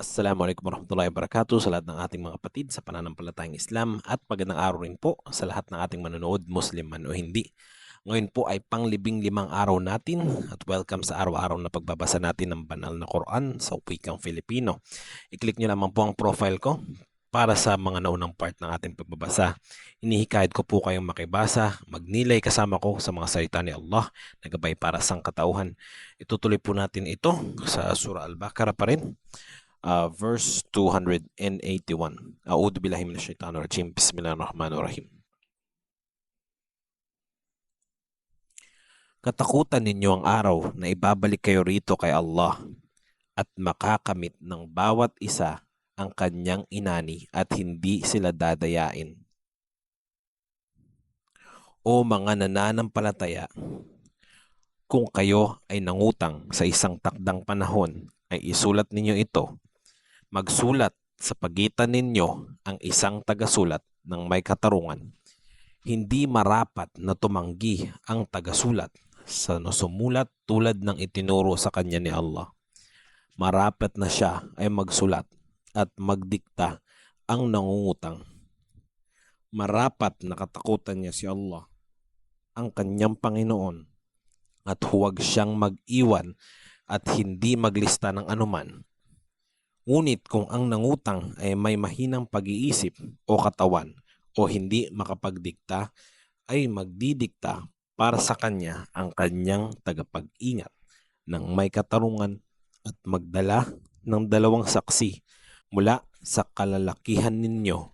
Assalamualaikum warahmatullahi wabarakatuh sa lahat ng ating mga kapatid sa pananampalatayang Islam at magandang araw rin po sa lahat ng ating manonood, Muslim man o hindi. Ngayon po ay panglibing-limang araw natin at welcome sa araw-araw na pagbabasa natin ng banal na Quran sa wikang Filipino. I-click nyo lamang po ang profile ko para sa mga naunang part ng ating pagbabasa. Inihikayat ko po kayong makibasa, magnilay kasama ko sa mga salita ni Allah na gabay para sa katauhan. Itutuloy po natin ito sa Surah Al-Baqarah pa rin. Verse 281. A'udhu billahi minasyaitanir rajim. Bismillahirrahmanirrahim. Katakutan ninyo ang araw na ibabalik kayo rito kay Allah at makakamit ng bawat isa ang kanyang inani at hindi sila dadayain. O mga nananampalataya, kung kayo ay nangutang sa isang takdang panahon, ay isulat ninyo ito. Magsulat sa pagitan ninyo ang isang tagasulat ng may katarungan. Hindi marapat na tumanggi ang tagasulat sa sumulat tulad ng itinuro sa kanya ni Allah. Marapat na siya ay magsulat at magdikta ang nangungutang. Marapat na katakutan niya si Allah, ang kanyang Panginoon, at huwag siyang mag-iwan at hindi maglista ng anuman. Ngunit kung ang nangutang ay may mahinang pag-iisip o katawan o hindi makapagdikta, ay magdidikta para sa kanya ang kanyang tagapag-ingat ng may katarungan at magdala ng 2 saksi mula sa kalalakihan ninyo.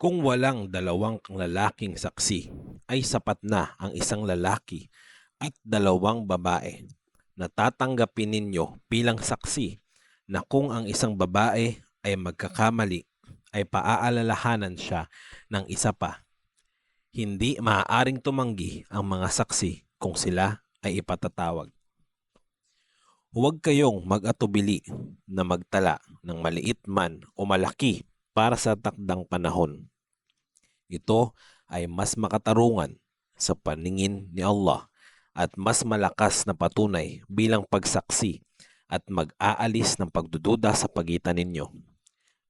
Kung walang 2 lalaking saksi, ay sapat na ang isang lalaki at 2 babae na tatanggapin ninyo bilang saksi na kung ang isang babae ay magkakamali, ay paaalalahanan siya ng isa pa. Hindi maaaring tumanggi ang mga saksi kung sila ay ipatatawag. Huwag kayong mag-atubili na magtala ng maliit man o malaki para sa takdang panahon. Ito ay mas makatarungan sa paningin ni Allah at mas malakas na patunay bilang pagsaksi at mag-aalis ng pagdududa sa pagitan ninyo.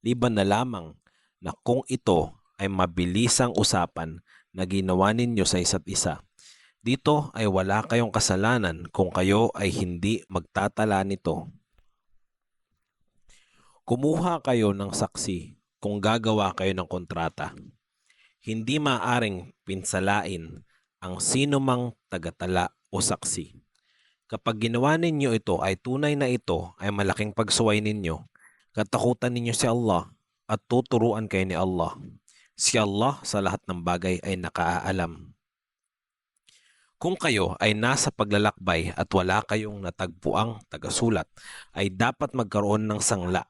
Liban na lamang na kung ito ay mabilisang usapan na ginawa ninyo sa isa't isa. Dito ay wala kayong kasalanan kung kayo ay hindi magtatala nito. Kumuha kayo ng saksi kung gagawa kayo ng kontrata. Hindi maaaring pinsalain ang sinumang tagatala o saksi. Kapag ginawa ninyo ito ay tunay na ito ay malaking pagsuway ninyo. Katakutan ninyo si Allah at tuturuan kayo ni Allah. Si Allah sa lahat ng bagay ay nakaalam. Kung kayo ay nasa paglalakbay at wala kayong natagpuang tagasulat, ay dapat magkaroon ng sangla.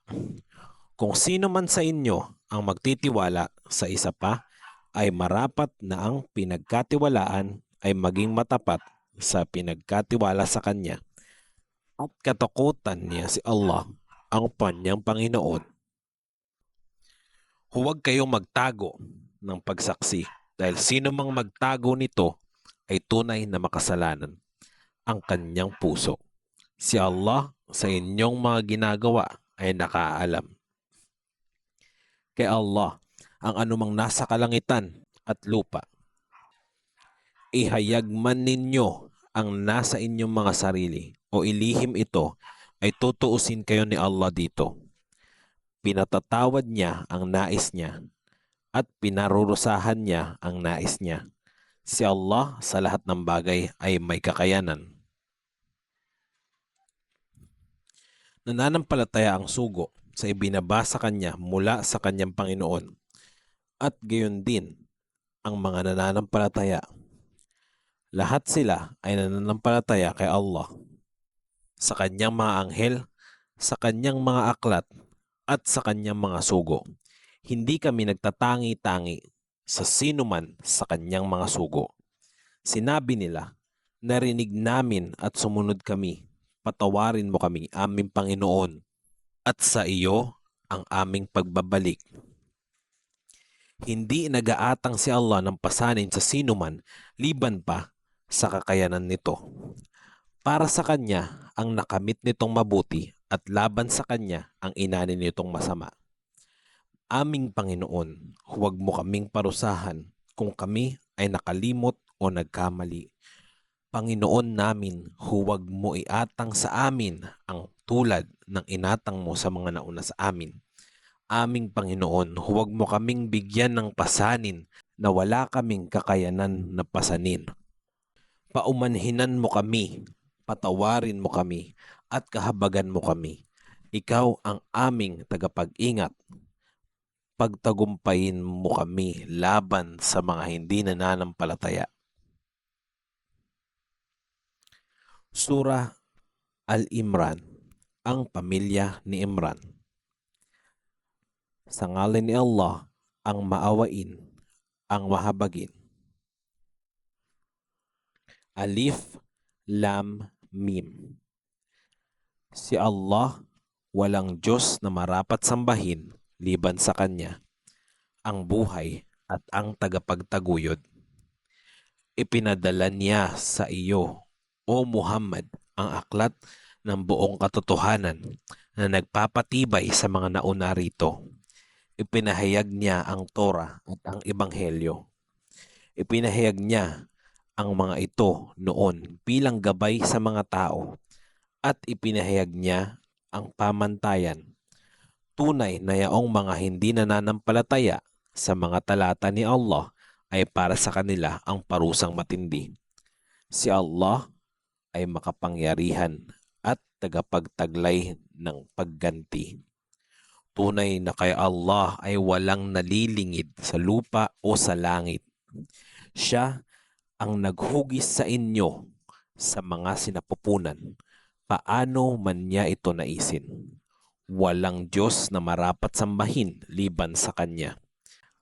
Kung sino man sa inyo ang magtitiwala sa isa pa, ay marapat na ang pinagkatiwalaan ay maging matapat sa pinagkatiwala sa kanya at katakutan niya si Allah, ang kanyang Panginoon. Huwag kayong magtago ng pagsaksi dahil sino mang magtago nito ay tunay na makasalanan ang kanyang puso. Si Allah sa inyong mga ginagawa ay nakaalam. Kay Allah ang anumang nasa kalangitan at lupa. Ihayag man ninyo ang nasa inyong mga sarili o ilihim ito, ay tutuusin kayo ni Allah dito. Pinatatawad niya ang nais niya at pinarurusahan niya ang nais niya. Si Allah sa lahat ng bagay ay may kakayanan. Nananampalataya ang sugo sa ibinabasa kanya mula sa kanyang Panginoon at gayon din ang mga nananampalataya. Lahat sila ay nananampalataya kay Allah, sa kanyang mga anghel, sa kanyang mga aklat, at sa kanyang mga sugo. Hindi kami nagtatangi-tangi sa sino man sa kanyang mga sugo. Sinabi nila, narinig namin at sumunod kami. Patawarin mo kami, aming Panginoon, at sa iyo ang aming pagbabalik. Hindi nag-aatang si Allah ng pasanin sa sino man, liban pa sa kakayanan nito. Para sa kanya ang nakamit nitong mabuti at laban sa kanya ang inanin nitong masama. Aming Panginoon, huwag mo kaming parusahan kung kami ay nakalimot o nagkamali. Panginoon namin, huwag mo iatang sa amin ang tulad ng inatang mo sa mga nauna sa amin. Aming Panginoon, huwag mo kaming bigyan ng pasanin na wala kaming kakayanan na pasanin. Paumanhinan mo kami, patawarin mo kami, at kahabagan mo kami. Ikaw ang aming tagapag-ingat. Pagtagumpayin mo kami laban sa mga hindi nananampalataya. Surah Al-Imran, ang pamilya ni Imran. Sa ngalan ni Allah, ang maawain, ang mahabagin. Alif, Lam, Mim. Si Allah, walang Diyos na marapat sambahin liban sa Kanya, ang buhay at ang tagapagtaguyod. Ipinadala niya sa iyo, O Muhammad, ang aklat ng buong katotohanan na nagpapatibay sa mga nauna rito. Ipinahayag niya ang Torah at ang Ebanghelyo. Ipinahayag niya ang mga ito noon bilang gabay sa mga tao at ipinahayag niya ang pamantayan. Tunay na yaong mga hindi nananampalataya sa mga talata ni Allah ay para sa kanila ang parusang matindi. Si Allah ay makapangyarihan at tagapagtaglay ng pagganti. Tunay na kay Allah ay walang nalilingid sa lupa o sa langit. Siya ang naghugis sa inyo sa mga sinapupunan, paano man niya ito naisin. Walang Diyos na marapat sambahin liban sa Kanya,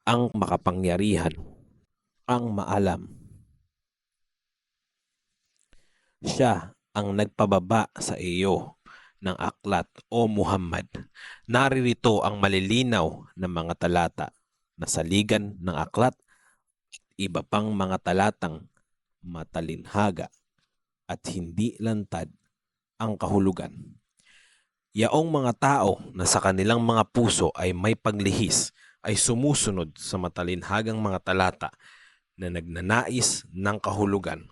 ang makapangyarihan, ang maalam. Siya ang nagpababa sa iyo ng aklat, O Muhammad. Naririto ang malilinaw na mga talata na saligan ng aklat at iba pang mga talatang matalinhaga at hindi lantad ang kahulugan. Yaong mga tao na sa kanilang mga puso ay may paglihis ay sumusunod sa matalinhagang mga talata na nagnanais ng kahulugan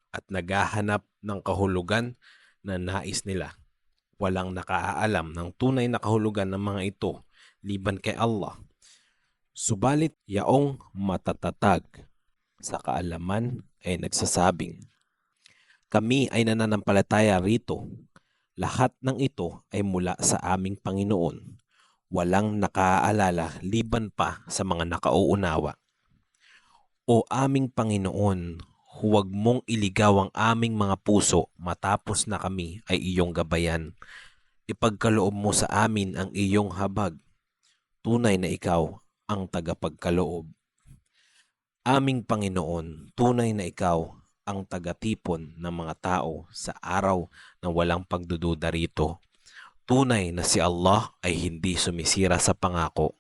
at naghahanap ng kahulugan na nais nila. Walang nakaalam ng tunay na kahulugan ng mga ito liban kay Allah. Subalit yaong matatatag sa kaalaman ay nagsasabing, kami ay nananampalataya rito. Lahat ng ito ay mula sa aming Panginoon. Walang nakaalala liban pa sa mga nakauunawa. O aming Panginoon, huwag mong iligaw ang aming mga puso matapos na kami ay iyong gabayan. Ipagkaloob mo sa amin ang iyong habag. Tunay na ikaw ang tagapagkaloob. Aming Panginoon, tunay na ikaw ang tagatipon ng mga tao sa araw na walang pagdududa rito. Tunay na si Allah ay hindi sumisira sa pangako.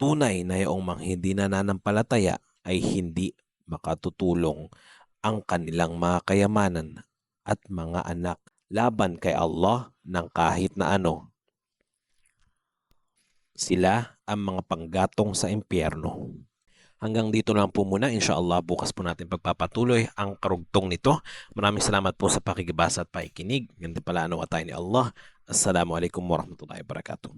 Tunay na iyong mga hindi nananampalataya ay hindi makatutulong ang kanilang mga kayamanan at mga anak laban kay Allah ng kahit na ano. Sila ang mga panggatong sa impyerno. Hanggang dito lang po muna. Inshallah, bukas po natin pagpapatuloy ang karugtong nito. Maraming salamat po sa pakikibasa at pakikinig. Ganito pala tayo ni Allah. Assalamualaikum warahmatullahi wabarakatuh.